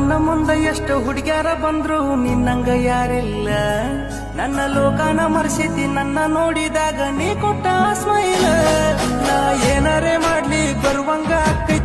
ನನ್ನ ಮುಂದ ಎಷ್ಟು ಹುಡುಗ್ಯಾರ ಬಂದ್ರು ನಿನ್ನಂಗ ಯಾರಿಲ್ಲ ನನ್ನ ಲೋಕಾನ ಮರ್ಸಿತಿ ನನ್ನ ನೋಡಿದಾಗ ನೀ ಕೊಟ್ಟ ಸ್ಮೈಲ್ ನಾ ಏನಾರೇ ಮಾಡ್ಲಿ ಬರುವಂಗ ಅಕ್ಕೈತಿ